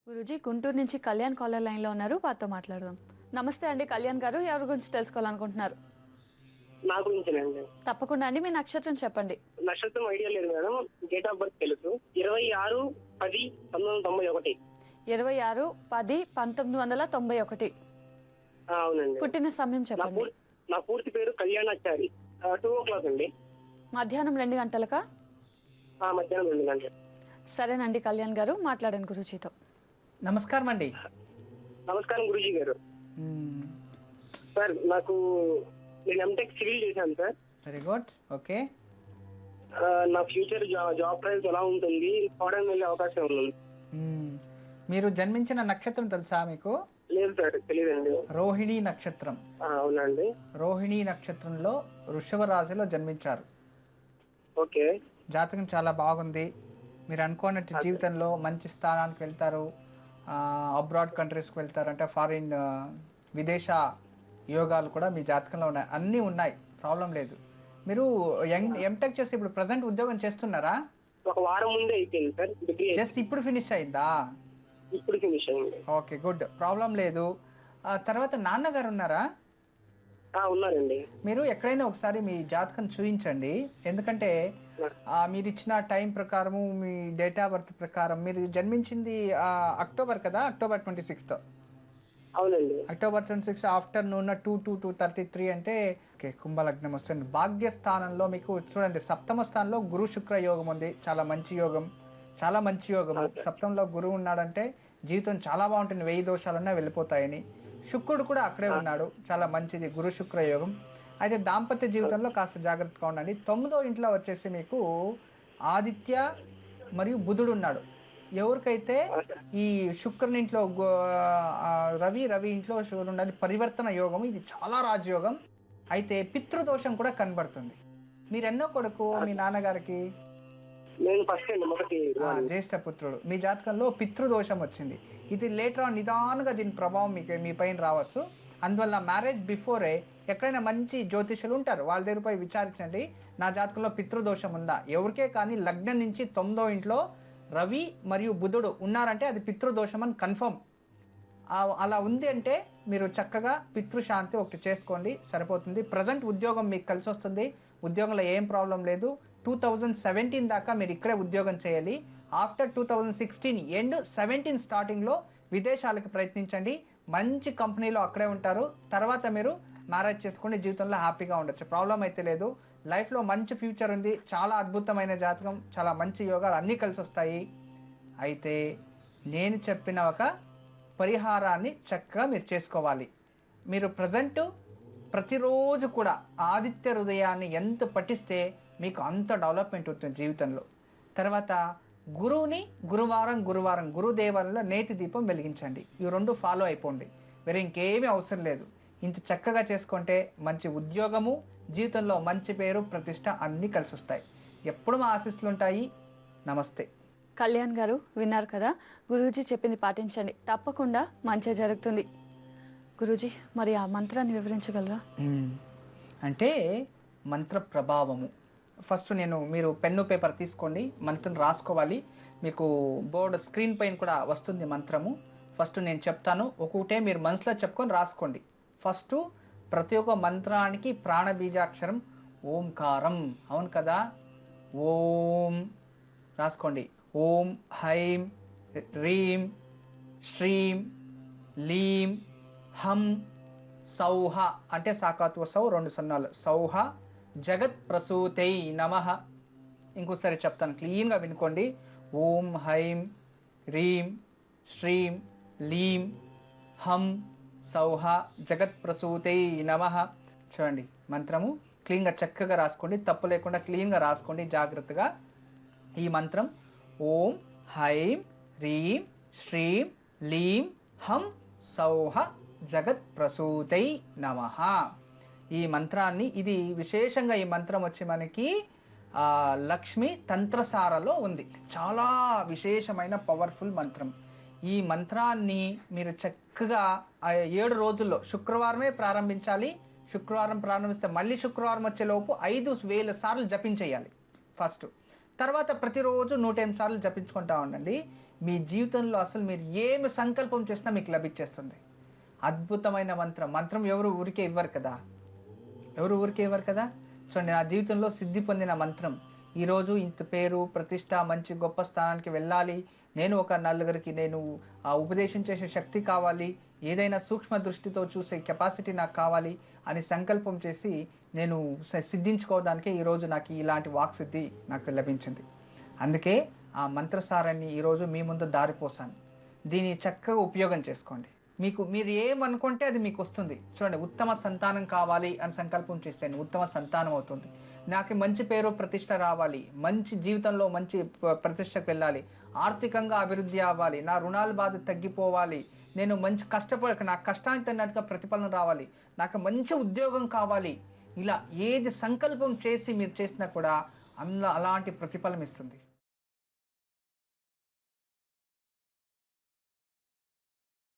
గురూజీ గుంటూరు నుంచి కళ్యాణ్ కాలర్ లైన్లో ఉన్నారు. వారితో మాట్లాడదాం. నమస్తే అండి కళ్యాణ్ గారు. ఎవరి గురించి తెలుసుకోవాలనుకుంటున్నారు? నా గురించేనండి. తప్పకుండా అండి. మీ నక్షత్రం చెప్పండి. నక్షత్రం ఐడియా లేదు మేడం. డేట్ ఆఫ్ బర్త్ తెలుసు. 26/10/1991. 26/10/1991. అవునండి. పుట్టిన సమయం చెప్పండి. నా పూర్తి పేరు కళ్యాణాచారి. 2 o'clock అండి. మధ్యాహ్నం 2 గంటలకా? మధ్యాహ్నం 2 గంటలు. సరేనండి కళ్యాణ్ గారు, మాట్లాడండి గురూజీతో. నమస్కారం అండి. నమస్కారం గురూజీ గారు. సార్ నేను ఎంటెక్ సివిల్ చేశాను సార్. Very good. ఓకే. నా ఫ్యూచర్ జాబ్ ప్రైస్ ఎలా ఉంటుంది, ఫారెన్ వెళ్ళే అవకాశం ఉంది. మీరు జన్మించిన నక్షత్రం తెలుసా మీకు? లేదు సార్, తెలియదండి. రోహిణి నక్షత్రం. అవునండి. రోహిణి నక్షత్రంలో వృషభ రాశిలో జన్మించారు. ఓకే. జాతకం చాలా బాగుంది. మీరు అనుకున్నట్టు జీవితంలో మంచి స్థానానికి వెళ్తారు. అబ్రాడ్ కంట్రీస్కి వెళ్తారు, అంటే ఫారిన్ విదేశ యోగాలు కూడా మీ జాతకంలో ఉన్నాయి. అన్నీ ఉన్నాయి, ప్రాబ్లం లేదు. మీరు ఎంటెక్ చేసి ఇప్పుడు ప్రజెంట్ ఉద్యోగం చేస్తున్నారా? ఒక వారం ముందే అయిపోయింది సార్. డిగ్రీ జస్ట్ ఇప్పుడు ఫినిష్ అయిందా? ఇప్పుడు ఫినిష్ అయింది. ఓకే, గుడ్, ప్రాబ్లం లేదు. తర్వాత నాన్నగారు ఉన్నారా? ఉన్నారండి. మీరు ఎక్కడైనా ఒకసారి మీ జాతకం చూపించండి. ఎందుకంటే మీరు ఇచ్చిన టైం ప్రకారము, మీ డేట్ ఆఫ్ బర్త్ ప్రకారం మీరు జన్మించింది అక్టోబర్ కదా, అక్టోబర్ 26. అవునండి. అక్టోబర్ 26 ఆఫ్టర్నూన్ 2:33 అంటే ఓకే, కుంభలగ్నం వస్తుంది. భాగ్యస్థానంలో మీకు చూడండి, సప్తమ స్థానంలో గురు శుక్ర యోగం ఉంది. చాలా మంచి యోగం, చాలా మంచి యోగం. సప్తంలో గురువు ఉన్నాడంటే జీవితం చాలా బాగుంటుంది, 1000 దోషాలన్నా వెళ్ళిపోతాయని. శుక్రుడు కూడా అక్కడే ఉన్నాడు, చాలా మంచిది, గురు శుక్ర యోగం. అయితే దాంపత్య జీవితంలో కాస్త జాగ్రత్తగా ఉండండి. 9వ ఇంట్లో వచ్చేసి మీకు ఆదిత్య మరియు బుధుడు ఉన్నాడు. ఎవరికైతే ఈ శుక్రుని ఇంట్లో రవి ఇంట్లో శుక్రుడు ఉండాలి, పరివర్తన యోగం, ఇది చాలా రాజయోగం. అయితే పితృదోషం కూడా కనబడుతుంది. మీరు ఎన్నో కొడుకు మీ నాన్నగారికి? జ్యేష్ఠ పుత్రుడు. మీ జాతకంలో పితృదోషం వచ్చింది. ఇది లేటర్ ఆన్ నిదానంగా దీని ప్రభావం మీ పైన రావచ్చు. అందువల్ల మ్యారేజ్ బిఫోరే ఎక్కడైనా మంచి జ్యోతిషులు ఉంటారు, వాళ్ళ దగ్గర పోయి విచారించండి, నా జాతకంలో పితృదోషం ఉందా. ఎవరికే కానీ లగ్నం నుంచి 9వ ఇంట్లో రవి మరియు బుధుడు ఉన్నారంటే అది పితృదోషం అని కన్ఫర్మ్. అలా ఉంది అంటే మీరు చక్కగా పితృశాంతి ఒకటి చేసుకోండి, సరిపోతుంది. ప్రజెంట్ ఉద్యోగం మీకు కలిసి వస్తుంది, ఉద్యోగంలో ఏం ప్రాబ్లం లేదు. 2017 దాకా మీరు ఇక్కడే ఉద్యోగం చేయాలి. ఆఫ్టర్ 2016 ఎండ్ 17 స్టార్టింగ్లో విదేశాలకు ప్రయత్నించండి, మంచి కంపెనీలో అక్కడే ఉంటారు. తర్వాత మీరు మ్యారేజ్ చేసుకుని జీవితంలో హ్యాపీగా ఉండొచ్చు, ప్రాబ్లం అయితే లేదు. లైఫ్లో మంచి ఫ్యూచర్ ఉంది, చాలా అద్భుతమైన జాతకం, చాలా మంచి యోగాలు అన్నీ కలిసి వస్తాయి. అయితే నేను చెప్పిన ఒక పరిహారాన్ని చక్కగా మీరు చేసుకోవాలి. మీరు ప్రతిరోజు కూడా ఆదిత్య హృదయాన్ని ఎంత పఠిస్తే మీకు అంత డెవలప్మెంట్ ఉంటుంది జీవితంలో. తర్వాత గురువుని గురువారం గురుదేవాలలో నేతి దీపం వెలిగించండి. ఇవి 2 ఫాలో అయిపోండి, వేరే ఇంకేమీ అవసరం లేదు. ఇంత చక్కగా చేసుకుంటే మంచి ఉద్యోగము, జీవితంలో మంచి పేరు ప్రతిష్ట అన్నీ కలిసి వస్తాయి. ఎప్పుడు మా ఆశీస్సులు ఉంటాయి. నమస్తే. కళ్యాణ్ గారు విన్నారు కదా, గురూజీ చెప్పింది పాటించండి, తప్పకుండా మంచి జరుగుతుంది. గురూజీ మరి ఆ మంత్రాన్ని వివరించగలరా? అంటే మంత్ర ప్రభావము ఫస్ట్ మీరు పెన్ను పేపర్ తీసుకోండి, మంత్రం రాసుకోవాలి. మీకు బోర్డు స్క్రీన్ పైన కూడా వస్తుంది మంత్రము. ఫస్ట్ నేను చెప్తాను, ఒక్కొక్కటే మీరు మనసులో చెప్పుకొని రాసుకోండి. ఫస్ట్ ప్రతి ఒక్క మంత్రానికి ప్రాణబీజాక్షరం ఓంకారం, అవును కదా. ఓం రాసుకోండి. ఓం హైం హ్రీం శ్రీం లీం హం సౌహ, అంటే సాకాత్వ సౌ 2 సున్నాలు, సౌహ జగత్ ప్రసూతై నమః. ఇంకోసారి చెప్తాను, క్లీన్గా వినుకోండి. ఓం హైం హ్రీం శ్రీం లీం హం సౌహ జగత్ ప్రసూతై నమః. చూడండి, మంత్రము క్లీన్గా చక్కగా రాసుకోండి, తప్పు లేకుండా క్లీన్గా రాసుకోండి జాగ్రత్తగా. ఈ మంత్రం ఓం హైం హ్రీం శ్రీం లీం హం సౌహ జగత్ ప్రసూతై నమః. ఈ మంత్రాన్ని, ఇది విశేషంగా ఈ మంత్రం వచ్చి మనకి లక్ష్మీ తంత్రసారలో ఉంది. చాలా విశేషమైన పవర్ఫుల్ మంత్రం. ఈ మంత్రాన్ని మీరు చక్కగా 7 రోజుల్లో శుక్రవారమే ప్రారంభించాలి. శుక్రవారం ప్రారంభిస్తే మళ్ళీ శుక్రవారం వచ్చేలోపు 5000 సార్లు జపించేయాలి ఫస్ట్. తర్వాత ప్రతిరోజు 108 సార్లు జపించుకుంటూ ఉండండి. మీ జీవితంలో అసలు మీరు ఏమి సంకల్పం చేసినా మీకు లభించేస్తుంది. అద్భుతమైన మంత్రం ఎవరు ఊరికే ఇవ్వరు కదా, చూడండి, నా జీవితంలో సిద్ధి పొందిన మంత్రం. ఈరోజు ఇంత పేరు ప్రతిష్ట మంచి గొప్ప స్థానానికి వెళ్ళాలి, నేను ఒక నలుగురికి నేను ఉపదేశం చేసే శక్తి కావాలి, ఏదైనా సూక్ష్మ దృష్టితో చూసే కెపాసిటీ నాకు కావాలి అని సంకల్పం చేసి నేను సిద్ధించుకోవడానికే ఈరోజు నాకు ఇలాంటి వాక్సిద్ధి నాకు లభించింది. అందుకే ఆ మంత్రసారాన్ని ఈరోజు మీ ముందు దారిపోసాను. దీన్ని చక్కగా ఉపయోగం చేసుకోండి. మీరు ఏమనుకుంటే అది మీకు వస్తుంది. చూడండి, ఉత్తమ సంతానం కావాలి అని సంకల్పం చేస్తాను, ఉత్తమ సంతానం అవుతుంది. నాకు మంచి పేరు ప్రతిష్ట రావాలి, మంచి జీవితంలో మంచి ప్రతిష్టకు వెళ్ళాలి, ఆర్థికంగా అభివృద్ధి అవ్వాలి, నా రుణాల బాధ తగ్గిపోవాలి, నేను మంచి నా కష్టానికి తగినట్టుగా ప్రతిఫలన రావాలి, నాకు మంచి ఉద్యోగం కావాలి. ఇలా ఏది సంకల్పం చేసి మీరు చేసినా కూడా అలాంటి ప్రతిఫలం ఇస్తుంది.